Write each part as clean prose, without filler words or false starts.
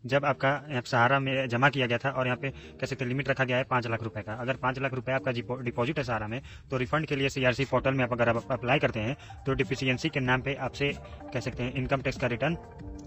जब आपका यहाँ सहारा में जमा किया गया था और यहाँ पे कह सकते लिमिट रखा गया है 5 लाख रुपए का। अगर 5 लाख रुपए आपका डिपॉजिट है सहारा में, तो रिफंड के लिए सीआरसी पोर्टल में अगर आप अप्लाई करते हैं तो डिफिशियंसी के नाम पे आपसे कह सकते हैं इनकम टैक्स का रिटर्न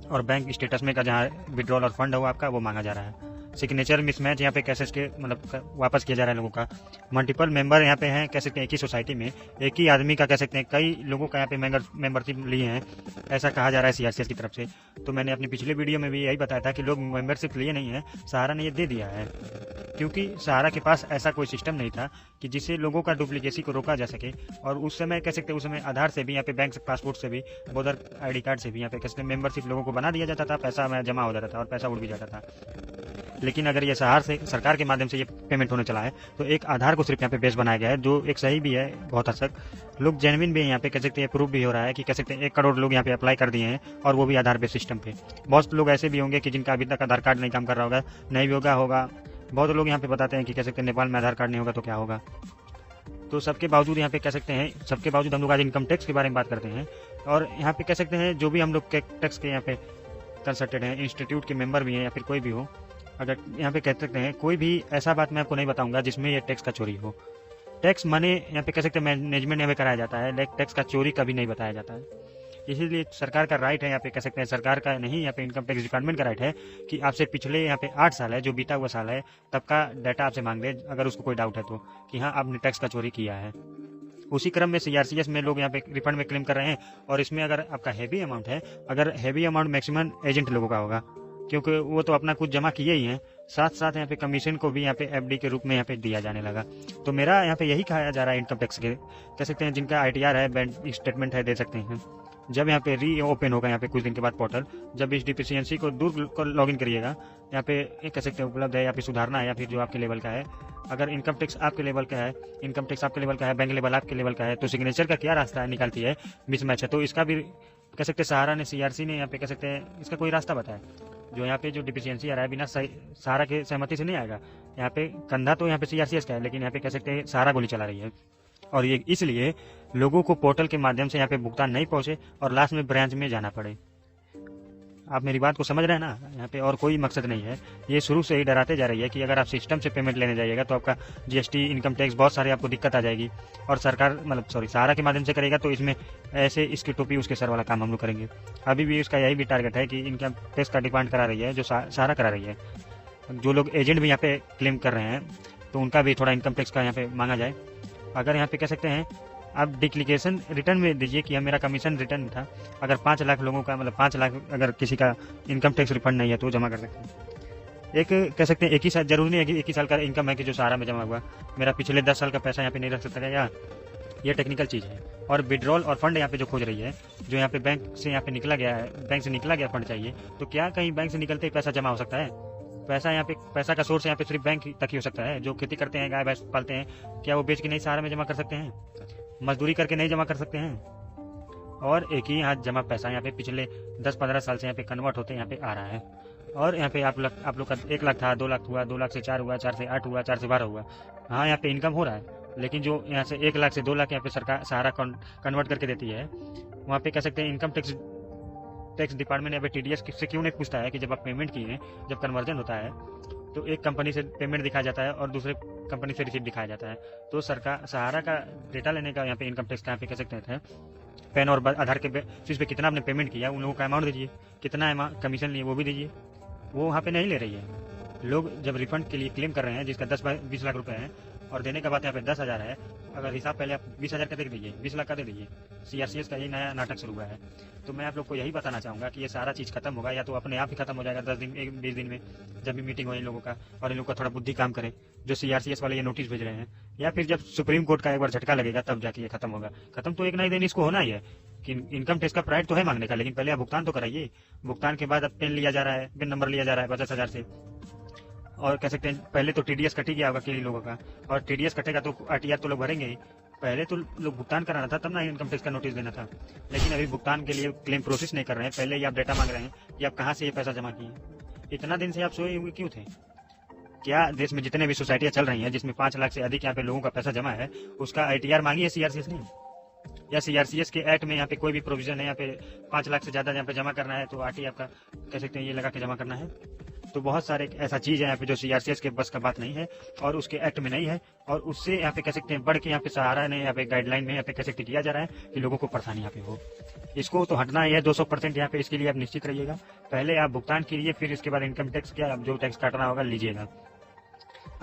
और बैंक स्टेटस में का जहाँ विड्रॉल और फंड हो आपका वो मांगा जा रहा है। सिग्नेचर मिसमैच यहाँ पे कैसे के मतलब वापस किया जा रहा है लोगों का। मल्टीपल मेंबर यहाँ पे हैं, कह सकते हैं एक ही सोसाइटी में एक ही आदमी का कह सकते हैं कई लोगों का यहाँ पे मेंबरशिप लिए हैं, ऐसा कहा जा रहा है सीआरसीएस की तरफ से। तो मैंने अपनी पिछले वीडियो में भी यही बताया था कि लोग मेंबरशिप लिए नहीं है, सहारा ने ये दे दिया है, क्योंकि सहारा के पास ऐसा कोई सिस्टम नहीं था कि जिससे लोगों का डुप्लीकेसी को रोका जा सके। और उस समय कह सकते हैं उस समय आधार से भी यहाँ पे बैंक से पासपोर्ट से भी वोटर आईडी कार्ड से भी यहाँ पे कह सकते हैं मेंबरशिप लोगों को बना दिया जाता था, पैसा जमा हो जाता था और पैसा उड़ भी जाता था। लेकिन अगर ये सहार से सरकार के माध्यम से ये पेमेंट होने चला है तो एक आधार को सिर्फ यहाँ पे बेस बनाया गया है, जो एक सही भी है बहुत हद तक। लोग जेन्युइन भी है यहाँ पे, कह सकते हैं प्रूफ भी हो रहा है कि कह सकते हैं 1 करोड़ लोग यहाँ पे अप्लाई कर दिए हैं और वो भी आधार बेस सिस्टम पे। बहुत लोग ऐसे भी होंगे कि जिनका अभी तक आधार कार्ड नहीं काम कर रहा होगा, नहीं भी होगा। बहुत लोग यहाँ पे बताते हैं कि कह सकते हैं नेपाल में आधार कार्ड नहीं होगा तो क्या होगा। तो सबके बावजूद यहाँ पे कह सकते हैं, सबके बावजूद हम लोग आज इनकम टैक्स के बारे में बात करते हैं। और यहाँ पे कह सकते हैं जो भी हम लोग टैक्स के यहाँ पे कंसल्टेंट हैं, इंस्टीट्यूट के मेंबर भी हैं या फिर कोई भी हो, अगर यहाँ पे कह सकते हैं कोई भी ऐसा बात मैं आपको नहीं बताऊंगा जिसमें ये टैक्स का चोरी हो। टैक्स मनी यहाँ पे कह सकते हैं मैनेजमेंट यहाँ पे कराया जाता है, लेकिन टैक्स का चोरी कभी नहीं बताया जाता है। इसीलिए सरकार का राइट है, यहाँ पे कह सकते हैं सरकार का नहीं, यहाँ पे इनकम टैक्स डिपार्टमेंट का राइट है कि आपसे पिछले यहाँ पे 8 साल है, जो बीता हुआ साल है तब का डाटा आपसे मांग ले, अगर उसको कोई डाउट है तो, कि हाँ आपने टैक्स का चोरी किया है। उसी क्रम में सीआरसीएस में लोग यहाँ पे रिफंड में क्लेम कर रहे हैं। और इसमें अगर आपका हैवी अमाउंट है, अगर हैवी अमाउंट मैक्सिमम एजेंट लोगों का होगा, क्योंकि वो तो अपना कुछ जमा किए ही हैं, साथ साथ यहाँ पे कमीशन को भी यहाँ पे एफडी के रूप में यहाँ पे दिया जाने लगा। तो मेरा यहाँ पे यही कहा जा रहा है, इनकम टैक्स के कह सकते हैं जिनका आईटीआर है, बैंक स्टेटमेंट है, दे सकते हैं। जब यहाँ पे री ओपन होगा यहाँ पे कुछ दिन के बाद पोर्टल, जब इस डिफिशियंसी को दूर कर लॉगिन करिएगा, यहाँ पे कह सकते हैं उपलब्ध है या फिर सुधारना है या फिर जो आपके लेवल का है। अगर इनकम टैक्स आपके लेवल का है, इनकम टैक्स आपके लेवल का है, बैंक लेवल आपके लेवल का है, तो सिग्नेचर का क्या रास्ता है निकालती है, मिसमैच है, तो इसका भी कह सकते हैं सहारा ने, सीआरसी ने यहाँ पे कह सकते हैं इसका कोई रास्ता बताया। जो यहाँ पे जो डिफिशियंसी आ रहा है बिना सहारा के सहमति से नहीं आएगा। यहाँ पे कंधा तो यहाँ पे सीआरसीएस का है, लेकिन यहाँ पे कह सकते हैं सहारा गोली चला रही है। और ये इसलिए लोगों को पोर्टल के माध्यम से यहाँ पे भुगतान नहीं पहुंचे और लास्ट में ब्रांच में जाना पड़े। आप मेरी बात को समझ रहे हैं ना, यहाँ पे और कोई मकसद नहीं है। ये शुरू से ही डराते जा रही है कि अगर आप सिस्टम से पेमेंट लेने जाइएगा तो आपका जीएसटी, इनकम टैक्स, बहुत सारे आपको दिक्कत आ जाएगी। और सरकार सहारा के माध्यम से करेगा तो इसमें ऐसे इसकी टोपी उसके सर वाला काम हम लोग करेंगे। अभी भी उसका यही भी टारगेट है कि इनकम टैक्स का डिमांड करा रही है, जो सहारा करा रही है। जो लोग एजेंट भी यहाँ पे क्लेम कर रहे हैं तो उनका भी थोड़ा इनकम टैक्स का यहाँ पे मांगा जाए। अगर यहाँ पे कह सकते हैं आप डिक्लेरेशन रिटर्न में दीजिए कि मेरा कमीशन रिटर्न था। अगर 5 लाख लोगों का 5 लाख अगर किसी का इनकम टैक्स रिफंड नहीं है तो जमा कर सकते हैं। एक कह सकते हैं एक ही साल, जरूरी नहीं है कि एक ही साल का इनकम है कि जो सहारा में जमा हुआ, मेरा पिछले 10 साल का पैसा यहाँ पे नहीं रख सकता है, या ये टेक्निकल चीज़ है। और विड्रॉल और फंड यहाँ पे जो खोज रही है, जो यहाँ पे बैंक से यहाँ पे निकला गया है, बैंक से निकला गया फंड चाहिए, तो क्या कहीं बैंक से निकलते ही पैसा जमा हो सकता है? पैसा यहाँ पे, पैसा का सोर्स यहाँ पे सिर्फ बैंक तक ही हो सकता है। जो खेती करते हैं, गाय भैंस पालते हैं, क्या वो बेच के नहीं सहारा में जमा कर सकते हैं? मजदूरी करके नहीं जमा कर सकते हैं? और एक ही यहाँ जमा पैसा यहाँ पे पिछले 10-15 साल से यहाँ पे कन्वर्ट होते यहाँ पे आ रहा है। और यहाँ पे आप लोग का 1 लाख था, 2 लाख हुआ, 2 लाख से 4 हुआ, 4 से 8 हुआ, 4 से 12 हुआ। हाँ, यहाँ पे इनकम हो रहा है, लेकिन जो यहाँ से 1 लाख से 2 लाख यहाँ पे सरकार सहारा कन्वर्ट करके देती है, वहाँ पे कह सकते हैं इनकम टैक्स डिपार्टमेंट यहाँ पे टीडीएस से क्यों नहीं पूछता है कि जब आप पेमेंट किए, जब कन्वर्जन होता है तो एक कंपनी से पेमेंट दिखाया जाता है और दूसरे कंपनी से रिसीप्ट दिखाया जाता है। तो सरकार सहारा का डेटा लेने का यहाँ पे इनकम टैक्स का यहाँ पे कह सकते हैं पैन और आधार के बेसिस पे कितना आपने पेमेंट किया, उन लोगों का अमाउंट दीजिए, कितना कमीशन लिए वो भी दीजिए। वो वहाँ पे नहीं ले रही है। लोग जब रिफंड के लिए क्लेम कर रहे हैं जिसका 10-20 लाख रुपए है और देने का बात यहाँ पे 10,000 है, अगर हिसाब पहले आप 20,000 का दे दीजिए, 20 लाख का दे दीजिए। सीआरसीएस का ये नया नाटक शुरू हुआ है। तो मैं आप लोग को यही बताना चाहूँगा कि ये सारा चीज़ खत्म होगा, या तो अपने आप ही खत्म हो जाएगा 10 दिन 20 दिन में, जब भी मीटिंग हो इन लोगों का और इन लोगों का थोड़ा बुद्धि काम करे, जो सीआरसीएस वाले ये नोटिस भेज रहे हैं, या फिर जब सुप्रीम कोर्ट का एक बार झटका लगेगा तब जाके ये खत्म होगा। खत्म तो एक ना एक दिन इसको होना ही है कि इनकम टैक्स का प्राइड तो है मांगने का, लेकिन पहले आप भुगतान तो कराइए। भुगतान के बाद अब पेन लिया जा रहा है, पेन नंबर लिया जा रहा है 50,000 से। और कह सकते हैं पहले तो टीडीएस कट ही गया होगा कई लोगों का, और टीडीएस कटेगा तो आरटीआर तो लोग भरेंगे ही। पहले तो लोग भुगतान कराना था, तब ना इनकम टैक्स का नोटिस देना था। लेकिन अभी भुगतान के लिए क्लेम प्रोसेस नहीं कर रहे हैं, पहले ही आप डेटा मांग रहे हैं कि आप कहाँ से ये पैसा जमा किए। इतना दिन से आप सोए हुए क्यों थे? क्या देश में जितने भी सोसाइटियां चल रही हैं जिसमें 5 लाख से अधिक यहाँ पे लोगों का पैसा जमा है, उसका आईटीआर मांगिए सीआरसीएस ने? या सीआरसीएस के एक्ट में यहाँ पे कोई भी प्रोविजन है यहाँ पे 5 लाख से ज्यादा यहाँ पे जमा करना है तो आरटीआर का कह सकते हैं ये लगा के जमा करना है? तो बहुत सारे ऐसा चीज है यहाँ पे जो सीआरसीएस के बस का बात नहीं है और उसके एक्ट में नहीं है, और उससे यहाँ पे कह सकते हैं बढ़ के यहाँ पे सहारा ने यहाँ पे गाइडलाइन में यहाँ पे कह सकते किया जा रहा है कि लोगों को परेशानी यहाँ पे हो। इसको तो हटना ही है 200% यहाँ पे, इसके लिए आप निश्चित रहिएगा। पहले आप भुगतान कीजिए, फिर इसके बाद इनकम टैक्स क्या आप जो टैक्स काटना होगा लीजिएगा।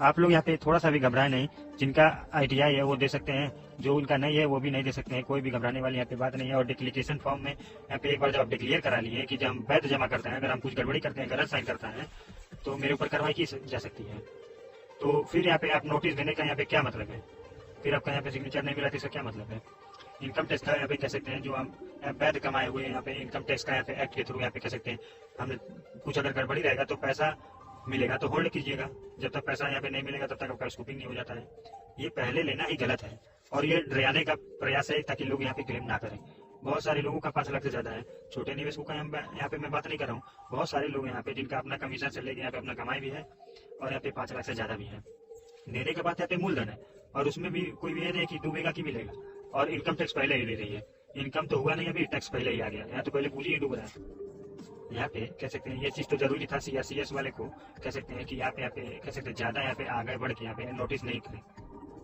आप लोग यहाँ पे थोड़ा सा भी घबराए नहीं, जिनका ITI है वो दे सकते हैं, जो उनका नहीं है वो भी नहीं दे सकते हैं, कोई भी घबराने वाली यहाँ पे बात नहीं है। और डिक्लेरेशन फॉर्म में यहाँ पे एक बार जब आप डिक्लेयर करा लिए कि जब हम वैध जमा करते हैं, अगर हम कुछ गड़बड़ी करते हैं, गलत साइन करते हैं, तो मेरे ऊपर कार्रवाई की जा सकती है। तो फिर यहाँ पे आप नोटिस देने का यहाँ पे क्या मतलब है, फिर आपका यहाँ पे सिग्नेचर नहीं मिला तो इसका क्या मतलब है। इनकम टैक्स का यहाँ पे कह सकते हैं जो हम वैध कमाए हुए यहाँ पे इनकम टैक्स का यहाँ पे एक्ट के थ्रू यहाँ पे कह सकते हैं, हमने कुछ अगर गड़बड़ी रहेगा तो पैसा मिलेगा तो होल्ड कीजिएगा, जब तक पैसा यहाँ पे नहीं मिलेगा तब तक आपका स्कूपिंग नहीं हो जाता है। ये पहले लेना ही गलत है और ये डराने का प्रयास है ताकि लोग यहाँ पे क्लेम ना करें। बहुत सारे लोगों का 5 लाख से ज्यादा है, छोटे निवेशकों का यहाँ पे मैं बात नहीं कर रहा हूँ, बहुत सारे लोग यहाँ पे जिनका अपना कमीशन से लेके यहाँ पे अपना कमाई भी है और यहाँ पे 5 लाख से ज्यादा भी है। देने के बाद यहाँ पे मूलधन है और उसमें भी कोई भी नहीं कि डूबेगा कि मिलेगा, और इनकम टैक्स पहले ही ले रही है। इनकम तो हुआ नहीं, अभी टैक्स पहले ही आ गया, यहाँ तो पहले पूंजी ही डूब रहा है। यहाँ पे कह सकते हैं ये चीज तो जरूरी था सीआरसीएस वाले को कह सकते हैं कि यहाँ पे कह सकते हैं ज्यादा यहाँ पे आगे बढ़ के यहाँ पे नोटिस नहीं करें।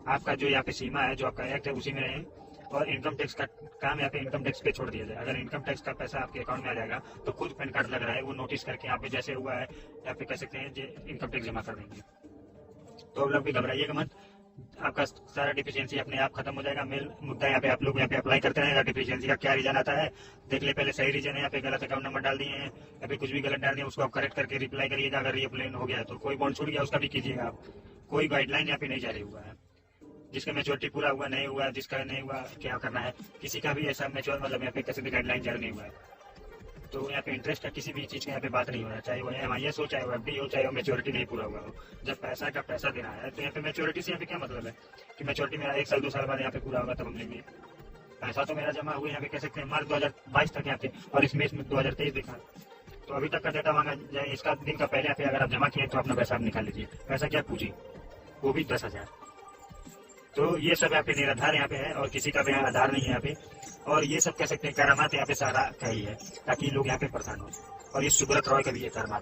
आपका जो यहाँ पे सीमा है, जो आपका एक्ट है उसी में रहे, और इनकम टैक्स का काम यहाँ पे इनकम टैक्स पे छोड़ दिया जाए। अगर इनकम टैक्स का पैसा आपके अकाउंट में आ जाएगा तो खुद पैन कार्ड लग रहा है, वो नोटिस करके यहाँ पे जैसे हुआ है यहाँ पे कह सकते हैं इनकम टैक्स जमा कर देंगे। तो आप लोग भी घबराइएगा मत, आपका सारा डिफिशियंसी अपने आप खत्म हो जाएगा। मेल मुद्दा यहाँ पे आप लोग यहाँ पे अप्लाई करते रहेगा, डिफिशियंसी का क्या रीजन आता है देख ले, पहले सही रीजन है, यहाँ पे गलत अकाउंट नंबर डाल दिए हैं या फिर कुछ भी गलत डाल दिए, उसको आप करेक्ट करके रिप्लाई करिएगा। अगर ये प्लेन हो गया तो कोई बॉन्ड छूट गया उसका भी कीजिएगा आप। कोई गाइडलाइन यहाँ पे नहीं जारी हुआ है, जिसका मेच्योरिटी पूरा हुआ नहीं हुआ, जिसका नहीं हुआ क्या करना है, किसी का भी ऐसा मेच्योर मतलब यहाँ पे कैसे भी गाइडलाइन जारी नहीं हुआ है। तो यहाँ पे इंटरेस्ट का किसी भी चीज का यहाँ पे बात नहीं हो रहा है, चाहे वो MIS हो, चाहे वो FD हो, चाहे वो मेच्योरिटी नहीं पूरा हुआ हो। जब पैसा का पैसा देना है तो यहाँ पे मेच्योरिटी से यहाँ पे क्या मतलब है कि मेच्योरिटी मेरा 1 साल 2 साल बाद यहाँ पे पूरा होगा तब हम लेंगे। पैसा तो मेरा जमा हुआ यहाँ पे कह सकते हैं मार्च 2022 तक यहाँ पे, और इसमें 2023 दिखा, तो अभी तक का डेटा मांगा जाए, इसका दिन का पहले यहाँ पे अगर आप जमा किए तो अपना पैसा आप निकाल लीजिए। पैसा क्या पूंजी, वो भी 10,000। तो ये सब यहाँ पे निराधार यहाँ पे है और किसी का भी यहाँ आधार नहीं है यहाँ पे, और ये सब कह सकते हैं करामात यहाँ पे सारा का ही है ताकि लोग यहाँ पे परेशान हो, और ये सुब्रत रॉय का भी ये करामात